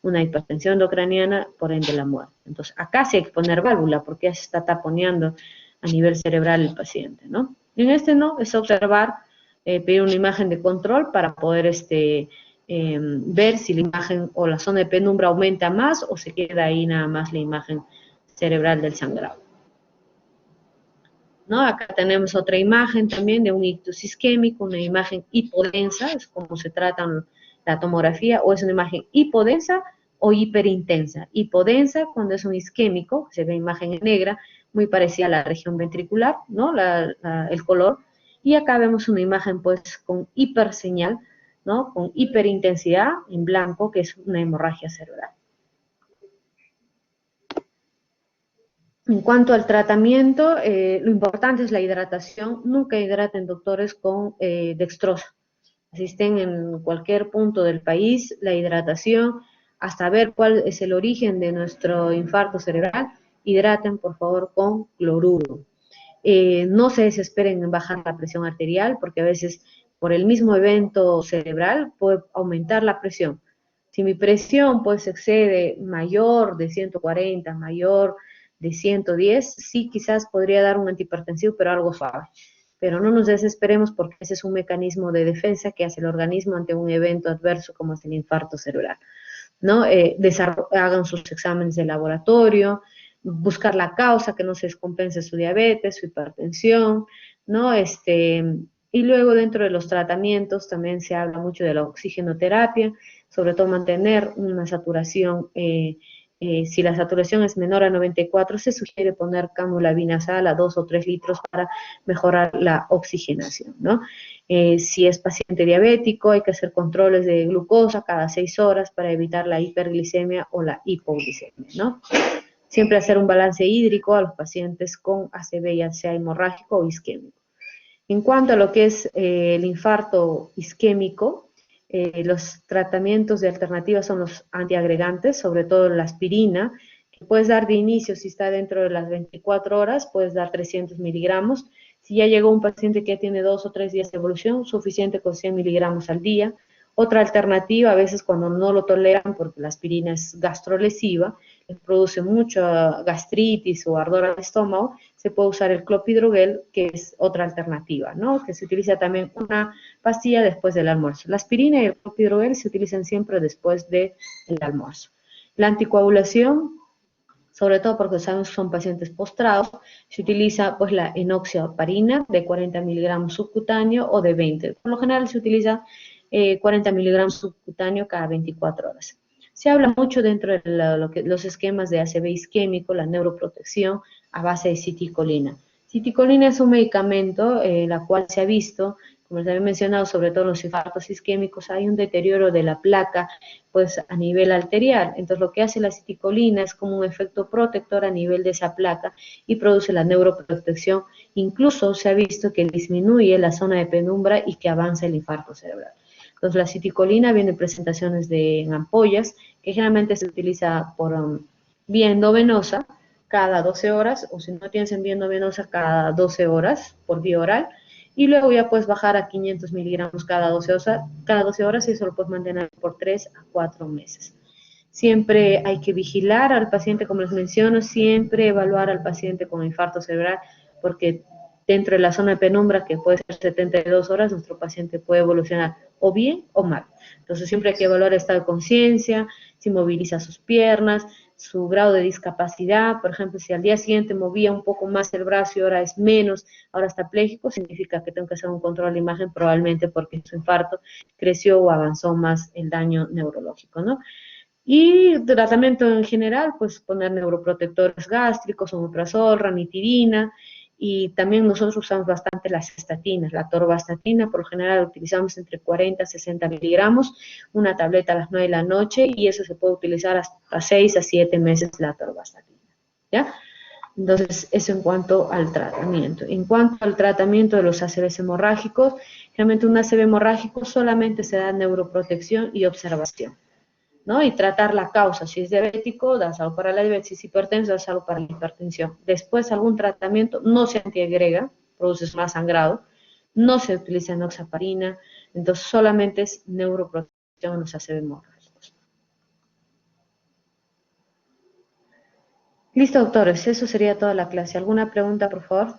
una hipertensión intracraniana, por ende la muerte. Entonces, acá sí hay que poner válvula, porque ya se está taponeando a nivel cerebral el paciente, ¿no? Y en este no, es observar, pedir una imagen de control para poder ver si la imagen o la zona de penumbra aumenta más o se queda ahí nada más la imagen cerebral del sangrado. ¿No? Acá tenemos otra imagen también de un ictus isquémico, una imagen hipodensa, es como se trata la tomografía, o es una imagen hipodensa o hiperintensa. Hipodensa cuando es un isquémico, se ve imagen en negra, muy parecida a la región ventricular, ¿no? El color, y acá vemos una imagen pues con hiperseñal, ¿no? Con hiperintensidad en blanco, que es una hemorragia cerebral. En cuanto al tratamiento, lo importante es la hidratación. Nunca hidraten, doctores, con dextrosa. Si estén en cualquier punto del país, la hidratación, hasta ver cuál es el origen de nuestro infarto cerebral, hidraten, por favor, con cloruro. No se desesperen en bajar la presión arterial, porque a veces por el mismo evento cerebral puede aumentar la presión. Si mi presión pues excede mayor de 140, mayor de 110, sí quizás podría dar un antihipertensivo, pero algo suave. Pero no nos desesperemos porque ese es un mecanismo de defensa que hace el organismo ante un evento adverso como es el infarto cerebral, ¿no? Hagan sus exámenes de laboratorio, buscar la causa, que no se descompense su diabetes, su hipertensión, ¿no? Y luego dentro de los tratamientos también se habla mucho de la oxigenoterapia, sobre todo mantener una saturación, si la saturación es menor a 94, se sugiere poner cánula vinasal a 2 o 3 litros para mejorar la oxigenación, ¿no? Si es paciente diabético, hay que hacer controles de glucosa cada 6 horas para evitar la hiperglicemia o la hipoglicemia, ¿no? Siempre hacer un balance hídrico a los pacientes con ACV, ya sea hemorrágico o isquémico. En cuanto a lo que es el infarto isquémico, los tratamientos de alternativa son los antiagregantes, sobre todo la aspirina, que puedes dar de inicio si está dentro de las 24 horas, puedes dar 300 miligramos. Si ya llegó un paciente que ya tiene 2 o 3 días de evolución, suficiente con 100 miligramos al día. Otra alternativa, a veces cuando no lo toleran, porque la aspirina es gastrolesiva, les produce mucha gastritis o ardor al estómago, se puede usar el clopidogrel, que es otra alternativa, ¿no? Que se utiliza también una pastilla después del almuerzo. La aspirina y el clopidogrel se utilizan siempre después del almuerzo. La anticoagulación, sobre todo porque sabemos que son pacientes postrados, se utiliza pues la enoxaparina de 40 miligramos subcutáneo o de 20. Por lo general se utiliza 40 miligramos subcutáneo cada 24 horas. Se habla mucho dentro de los esquemas de ACV isquémico, la neuroprotección a base de citicolina. Citicolina es un medicamento la cual se ha visto, como les había mencionado, sobre todo en los infartos isquémicos, hay un deterioro de la placa pues a nivel arterial. Entonces lo que hace la citicolina es como un efecto protector a nivel de esa placa y produce la neuroprotección. Incluso se ha visto que disminuye la zona de penumbra y que avanza el infarto cerebral. Entonces la citicolina viene en presentaciones en ampollas, que generalmente se utiliza por vía endovenosa cada 12 horas, o si no tienes en vía endovenosa cada 12 horas por vía oral, y luego ya puedes bajar a 500 miligramos cada 12 horas y eso lo puedes mantener por 3 a 4 meses. Siempre hay que vigilar al paciente, como les menciono, siempre evaluar al paciente con infarto cerebral, porque dentro de la zona de penumbra, que puede ser 72 horas, nuestro paciente puede evolucionar o bien o mal. Entonces siempre hay que evaluar el estado de conciencia, si moviliza sus piernas, su grado de discapacidad. Por ejemplo, si al día siguiente movía un poco más el brazo y ahora es menos, ahora está pléjico, significa que tengo que hacer un control de imagen, probablemente porque en su infarto creció o avanzó más el daño neurológico, ¿no? Y tratamiento en general, pues poner neuroprotectores gástricos, omeprazol, ranitidina, y también nosotros usamos bastante las estatinas, la atorvastatina, por lo general utilizamos entre 40 y 60 miligramos, una tableta a las 9 de la noche, y eso se puede utilizar hasta 6 a 7 meses la atorvastatina, ¿ya? Entonces, eso en cuanto al tratamiento. En cuanto al tratamiento de los ACVs hemorrágicos, realmente un ACV hemorrágico solamente se da neuroprotección y observación, ¿no? Y tratar la causa. Si es diabético, das algo para la diabetes. Si es hipertenso, das algo para la hipertensión. Después, algún tratamiento no se antiagrega, produces más sangrado, no se utiliza enoxaparina, entonces solamente es neuroprotección en los ACV hemorrágicos. Listo, doctores, eso sería toda la clase. ¿Alguna pregunta, por favor?